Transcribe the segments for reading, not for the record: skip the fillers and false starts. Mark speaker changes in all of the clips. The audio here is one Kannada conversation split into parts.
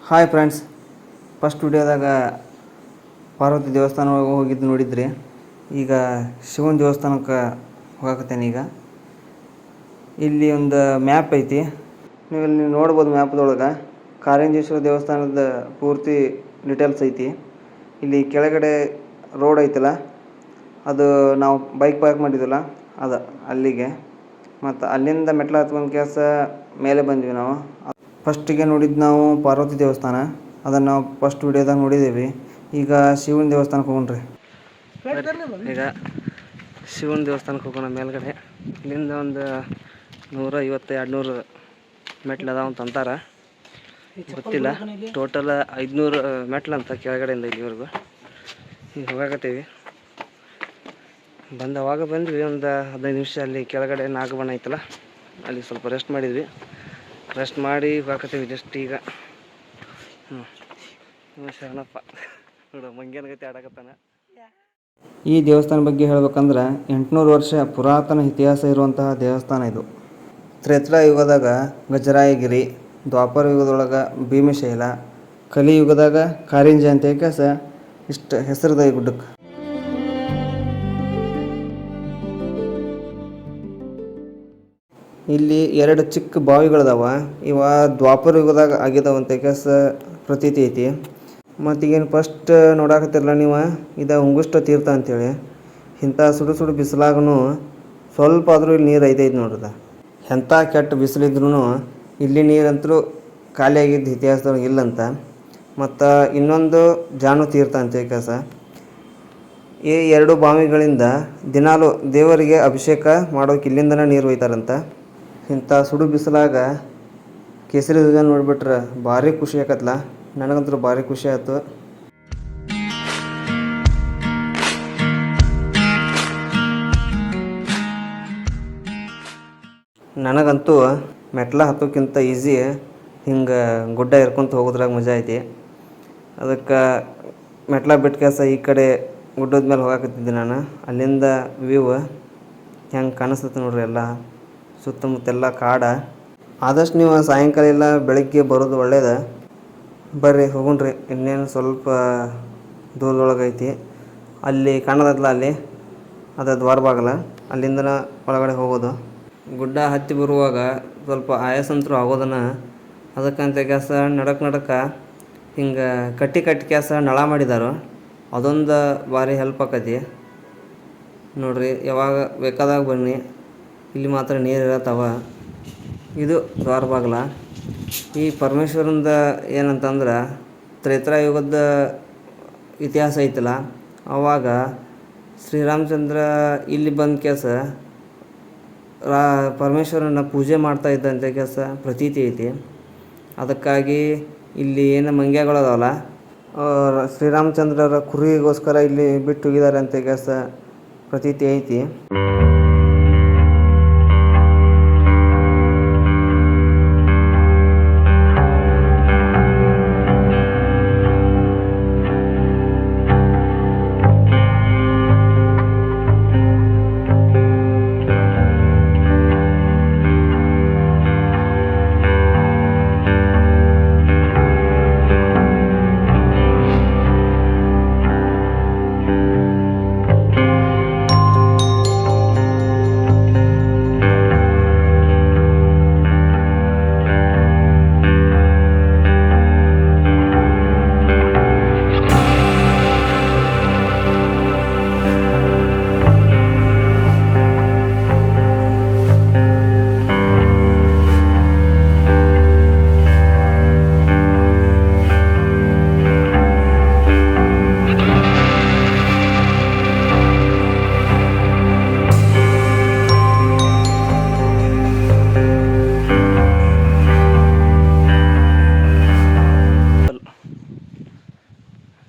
Speaker 1: ಹಾಯ್ ಫ್ರೆಂಡ್ಸ್, ಫಸ್ಟ್ ವಿಡಿಯೋದಾಗ ಪಾರ್ವತಿ ದೇವಸ್ಥಾನ ಹೋಗಿದ್ದು ನೋಡಿದ್ರಿ. ಈಗ ಶಿವನ ದೇವಸ್ಥಾನಕ್ಕೆ ಹೋಗಕತ್ತೇನೆ. ಈಗ ಇಲ್ಲಿ ಒಂದು ಮ್ಯಾಪ್ ಐತಿ, ನೀವು ಇಲ್ಲಿ ನೋಡ್ಬೋದು. ಮ್ಯಾಪ್ದೊಳಗೆ ಕಾರಿಂಜೇಶ್ವರ ದೇವಸ್ಥಾನದ ಪೂರ್ತಿ ಡೀಟೇಲ್ಸ್ ಐತಿ. ಇಲ್ಲಿ ಕೆಳಗಡೆ ರೋಡ್ ಐತಲ್ಲ, ಅದು ನಾವು ಬೈಕ್ ಪಾರ್ಕ್ ಮಾಡಿದ್ವಲ್ಲ ಅದು ಅಲ್ಲಿಗೆ. ಮತ್ತು ಅಲ್ಲಿಂದ ಮೆಟ್ಲು ಹತ್ಕೊಂಡು ಕೆಲಸ ಮೇಲೆ ಬಂದ್ವಿ ನಾವು. ಫಸ್ಟಿಗೆ ನೋಡಿದ್ದು ನಾವು ಪಾರ್ವತಿ ದೇವಸ್ಥಾನ, ಅದನ್ನು ನಾವು ಫಸ್ಟ್ ವಿಡಿಯೋದಾಗ ನೋಡಿದ್ದೀವಿ. ಈಗ ಶಿವನ ದೇವಸ್ಥಾನಕ್ಕೆ ಹೋಗೋಣ್ರಿ. ಈಗ ಶಿವನ ದೇವಸ್ಥಾನಕ್ಕೆ ಹೋಗೋಣ. ಮೇಲ್ಗಡೆ ಇಲ್ಲಿಂದ ಒಂದು 150-200 ಮೆಟ್ಲು ಅದಾವ ಅಂತ ಅಂತಾರೆ, ಗೊತ್ತಿಲ್ಲ. ಟೋಟಲ್ 500 ಮೆಟ್ಲು ಅಂತ ಕೆಳಗಡೆಯಿಂದ ಇಲ್ಲಿವರೆಗೂ. ಈಗ ಹೋಗಾಕತ್ತೀವಿ. ಅವಾಗ ಬಂದ್ವಿ. ಒಂದು 15 ನಿಮಿಷ ಅಲ್ಲಿ ಕೆಳಗಡೆ ನಾಗಬಣ್ಣ ಐತಲ್ಲ, ಅಲ್ಲಿ ಸ್ವಲ್ಪ ರೆಸ್ಟ್ ಮಾಡಿದ್ವಿ. ರೆಸ್ಟ್ ಮಾಡಿ ಹೋಗಾಕತ್ತೀವಿ ಜಸ್ಟ್ ಈಗ. ಶರಣಪ್ಪ ನೋಡು, ಮಂಗ್ಯನ ಗತಿ ಆಡಕತ್ತಾನ. ಈ ದೇವಸ್ಥಾನ ಬಗ್ಗೆ ಹೇಳ್ಬೇಕಂದ್ರೆ 800 ವರ್ಷ ಪುರಾತನ ಇತಿಹಾಸ ಇರುವಂತಹ ದೇವಸ್ಥಾನ ಇದು. ತ್ರೇತಾ ಯುಗದಾಗ ಗಜರಾಯಗಿರಿ, ದ್ವಾಪರ ಯುಗದೊಳಗೆ ಭೀಮಶೈಲ, ಕಲಿಯುಗದಾಗ ಕಾರಿಂಜ ಅಂತ ಕೆಲಸ ಇಷ್ಟು ಹೆಸರದ ಈ ಗುಡ್ಡಕ್ಕೆ. ಇಲ್ಲಿ 2 ಚಿಕ್ಕ ಬಾವಿಗಳದಾವ. ಇವ ದ್ವಾಪರ ಯುಗದಾಗ ಆಗಿದಾವಂತ ಕೆಲಸ ಪ್ರತೀತಿ ಐತಿ. ಮತ್ತೀಗೇನು ಫಸ್ಟ್ ನೋಡಾಕತ್ತಿರಲ್ಲ ನೀವು, ಇದು ಹುಂಗುಷ್ಟ ತೀರ್ಥ ಅಂತೇಳಿ. ಇಂಥ ಸುಡು ಬಿಸಿಲಾಗೂ ಸ್ವಲ್ಪ ಆದರೂ ಇಲ್ಲಿ ನೀರು ಐತೈತಿ ನೋಡ್ರದ. ಎಂಥ ಕೆಟ್ಟ ಬಿಸಿಲಿದ್ರೂ ಇಲ್ಲಿ ನೀರಂತರೂ ಖಾಲಿಯಾಗಿದ್ದು ಇತಿಹಾಸದೊಳಗೆ ಇಲ್ಲಂತ. ಮತ್ತು ಇನ್ನೊಂದು ಜಾನು ತೀರ್ಥ ಅಂತ ಕೆಲಸ. ಈ 2 ಬಾವಿಗಳಿಂದ ದಿನಾಲು ದೇವರಿಗೆ ಅಭಿಷೇಕ ಮಾಡೋಕೆ ಇಲ್ಲಿಂದನೇ ನೀರು ಒಯ್ತಾರಂತ. ಇಂಥ ಸುಡು ಬಿಸಿಲಾಗ ಕೇಸರಿ ಧ್ವಜ ನೋಡಿಬಿಟ್ರೆ ಭಾರಿ ಖುಷಿ ಆಕತ್ಲ. ನನಗಂತೂ ಭಾರಿ ಖುಷಿ ಆಯ್ತು. ನನಗಂತೂ ಮೆಟ್ಲ ಹತ್ತೋಕ್ಕಿಂತ ಈಸಿ ಹಿಂಗೆ ಗುಡ್ಡ ಇರ್ಕೊಂತ ಹೋಗೋದ್ರಾಗ ಮಜಾ ಐತಿ. ಅದಕ್ಕೆ ಮೆಟ್ಲ ಬಿಟ್ಟು ಕೆಲಸ ಈ ಕಡೆ ಗುಡ್ಡದ ಮೇಲೆ ಹೋಗಾಕತ್ತಿದ್ದೆ ನಾನು. ಅಲ್ಲಿಂದ ವ್ಯೂ ಹೆಂಗೆ ಕಾಣಿಸ್ತದೆ ನೋಡ್ರಿ. ಎಲ್ಲ ಸುತ್ತಮುತ್ತೆಲ್ಲ ಕಾಡ. ಆದಷ್ಟು ನೀವು ಸಾಯಂಕಾಲ ಇಲ್ಲ ಬೆಳಗ್ಗೆ ಬರೋದು ಒಳ್ಳೇದು. ಬರ್ರಿ ಹೋಗೋಣ್ರಿ. ಇನ್ನೇನು ಸ್ವಲ್ಪ ದೂರದೊಳಗೈತಿ. ಅಲ್ಲಿ ಕಾಣೋದಲ್ಲ, ಅಲ್ಲಿ ಅದು ದ್ವಾರ ಬಾಗಲ. ಅಲ್ಲಿಂದ ಒಳಗಡೆ ಹೋಗೋದು. ಗುಡ್ಡ ಹತ್ತಿ ಬರುವಾಗ ಸ್ವಲ್ಪ ಆಯಾಸಂತರೂ ಆಗೋದನ್ನು. ಅದಕ್ಕಂತ ಕೆಲಸ ನಡಕ ಹಿಂಗೆ ಕಟ್ಟಿ ಕೆಲಸ ನಳ ಮಾಡಿದಾರು. ಅದೊಂದು ಭಾರಿ ಹೆಲ್ಪ್ ಆಕತಿ ನೋಡ್ರಿ. ಯಾವಾಗ ಬೇಕಾದಾಗ ಬನ್ನಿ, ಇಲ್ಲಿ ಮಾತ್ರ ನೀರು ಇರತ್ತವ. ಇದು ದ್ವಾರ ಬಾಗಲ. ಈ ಪರಮೇಶ್ವರಂದ ಏನಂತಂದ್ರೆ ತ್ರೇತಾಯುಗದ ಇತಿಹಾಸ ಐತಲ್ಲ, ಆವಾಗ ಶ್ರೀರಾಮಚಂದ್ರ ಇಲ್ಲಿ ಬಂದ ಕೆಲಸ ಪರಮೇಶ್ವರನ ಪೂಜೆ ಮಾಡ್ತಾ ಇದ್ದಂಥ ಕೆಲಸ ಪ್ರತೀತಿ ಐತಿ. ಅದಕ್ಕಾಗಿ ಇಲ್ಲಿ ಏನು ಮಂಗ್ಯಗಳದಾವಲ್ಲ, ಶ್ರೀರಾಮಚಂದ್ರರ ಕುರಿಗೋಸ್ಕರ ಇಲ್ಲಿ ಬಿಟ್ಟು ಹೋಗಿದ್ದಾರೆ ಅಂತ ಕೆಲಸ ಪ್ರತೀತಿ ಐತಿ.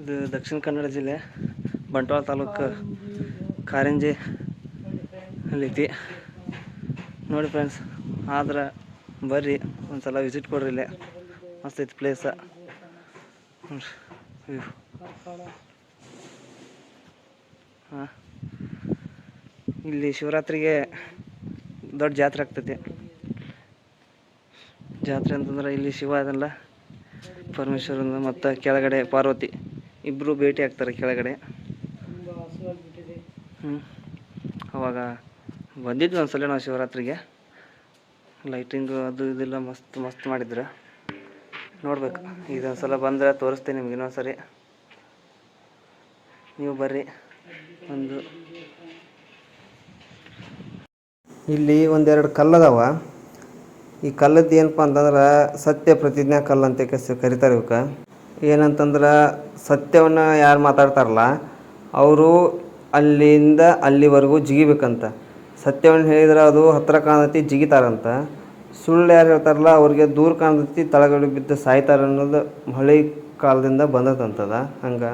Speaker 1: ಇದು ದಕ್ಷಿಣ ಕನ್ನಡ ಜಿಲ್ಲೆ ಬಂಟ್ವಾಳ ತಾಲೂಕು ಕಾರಿಂಜೆ ಅಲ್ಲೈತಿ ನೋಡಿ ಫ್ರೆಂಡ್ಸ್. ಆದ್ರೆ ಬರ್ರಿ ಒಂದ್ಸಲ ವಿಸಿಟ್ ಕೊಡ್ರಿ. ಇಲ್ಲೇ ಮಸ್ತ್ ಐತಿ ಪ್ಲೇಸ. ಹಾಂ, ಇಲ್ಲಿ ಶಿವರಾತ್ರಿಗೆ ದೊಡ್ಡ ಜಾತ್ರೆ ಆಗ್ತೈತಿ. ಜಾತ್ರೆ ಅಂತಂದ್ರೆ ಇಲ್ಲಿ ಶಿವ ಅದಲ್ಲ, ಪರಮೇಶ್ವರನ ಮತ್ತು ಕೆಳಗಡೆ ಪಾರ್ವತಿ ಇಬ್ಬರು ಭೇಟಿ ಆಗ್ತಾರೆ ಕೆಳಗಡೆ. ಅವಾಗ ಬಂದಿದ್ವಿ ಒಂದ್ಸಲ ನಾವು ಶಿವರಾತ್ರಿಗೆ. ಲೈಟಿಂಗು ಅದು ಇದೆಲ್ಲ ಮಸ್ತ್ ಮಾಡಿದ್ರು. ನೋಡ್ಬೇಕು, ಇದೊಂದ್ಸಲ ಬಂದರೆ ತೋರಿಸ್ತೀನಿ ನಿಮ್ಗೆ ಇನ್ನೊಂದ್ಸರಿ. ನೀವು ಬರ್ರಿ. ಇಲ್ಲಿ ಒಂದೆರಡು ಕಲ್ಲದಾವ. ಈ ಕಲ್ಲದ್ದು ಏನಪ್ಪ ಅಂತಂದ್ರೆ ಸತ್ಯ ಪ್ರತಿಜ್ಞಾ ಕಲ್ಲು ಅಂತ ಕರಿತಾರೆ ಇವಕ್ಕೆ. ಏನಂತಂದ್ರೆ ಸತ್ಯವನ್ನು ಯಾರು ಮಾತಾಡ್ತಾರಲ್ಲ ಅವರು ಅಲ್ಲಿಂದ ಅಲ್ಲಿವರೆಗೂ ಜಿಗಿಬೇಕಂತ. ಸತ್ಯವನ್ನು ಹೇಳಿದ್ರೆ ಅದು ಹತ್ತಿರ ಕಾಣತಿ ಜಿಗಿತಾರಂತ. ಸುಳ್ಳು ಯಾರು ಹೇಳ್ತಾರಲ್ಲ ಅವ್ರಿಗೆ ದೂರ ಕಾಣತಿ ತಳಗಡೆ ಬಿದ್ದು ಸಾಯ್ತಾರೆ ಅನ್ನೋದು ಹಳೆ ಕಾಲದಿಂದ ಬಂದದಂತದ. ಹಂಗೆ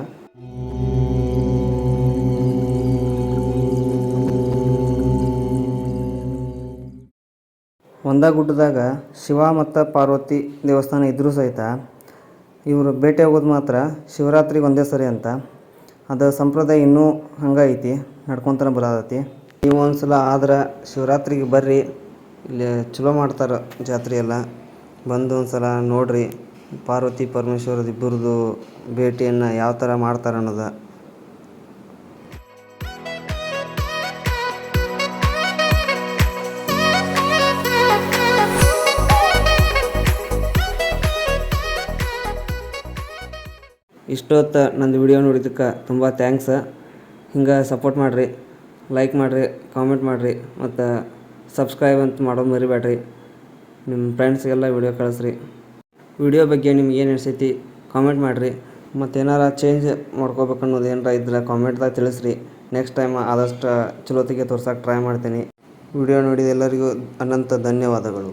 Speaker 1: ಒಂದೇ ಗುಡ್ಡದಾಗ ಶಿವ ಮತ್ತು ಪಾರ್ವತಿ ದೇವಸ್ಥಾನ ಇದ್ದರೂ ಸಹಿತ ಇವರು ಭೇಟಿ ಆಗೋದು ಮಾತ್ರ ಶಿವರಾತ್ರಿಗೆ ಒಂದೇ ಸರಿ ಅಂತ. ಅದು ಸಂಪ್ರದಾಯ ಇನ್ನೂ ಹಂಗೆ ಐತಿ, ನಡ್ಕೊತಾನೆ ಬರತೈತಿ. ನೀವು ಒಂದ್ಸಲ ಆದ್ರೆ ಶಿವರಾತ್ರಿಗೆ ಬರ್ರಿ, ಇಲ್ಲಿ ಚಲೋ ಮಾಡ್ತಾರೆ ಜಾತ್ರೆ ಎಲ್ಲ. ಬಂದು ಒಂದ್ಸಲ ನೋಡ್ರಿ ಪಾರ್ವತಿ ಪರಮೇಶ್ವರದ ಇಬ್ಬರದು ಭೇಟಿಯನ್ನು ಯಾವ ಥರ ಮಾಡ್ತಾರೆ ಅನ್ನೋದು. ಇಷ್ಟೊತ್ತು ನಂದು ವಿಡಿಯೋ ನೋಡಿದ್ದಕ್ಕೆ ತುಂಬ ಥ್ಯಾಂಕ್ಸ್. ಹಿಂಗೆ ಸಪೋರ್ಟ್ ಮಾಡಿರಿ, ಲೈಕ್ ಮಾಡಿರಿ, ಕಾಮೆಂಟ್ ಮಾಡಿರಿ ಮತ್ತು ಸಬ್ಸ್ಕ್ರೈಬ್ ಅಂತ ಮಾಡೋದು ಮರಿಬೇಡ್ರಿ. ನಿಮ್ಮ ಫ್ರೆಂಡ್ಸ್ಗೆಲ್ಲ ವಿಡಿಯೋ ಕಳಿಸ್ರಿ. ವಿಡಿಯೋ ಬಗ್ಗೆ ನಿಮ್ಗೆ ಏನು ಅನಿಸೈತಿ ಕಾಮೆಂಟ್ ಮಾಡಿರಿ. ಮತ್ತು ಏನಾರ ಚೇಂಜ್ ಮಾಡ್ಕೋಬೇಕು ಅನ್ನೋದು ಏನಾರ ಇದ್ರೆ ಕಾಮೆಂಟ್ದಾಗ ತಿಳಿಸ್ರಿ. ನೆಕ್ಸ್ಟ್ ಟೈಮ್ ಆದಷ್ಟು ಚಲೋತ್ತಿಗೆ ತೋರ್ಸೋಕೆ ಟ್ರೈ ಮಾಡ್ತೀನಿ. ವಿಡಿಯೋ ನೋಡಿದ ಎಲ್ಲರಿಗೂ ಅನಂತ ಧನ್ಯವಾದಗಳು.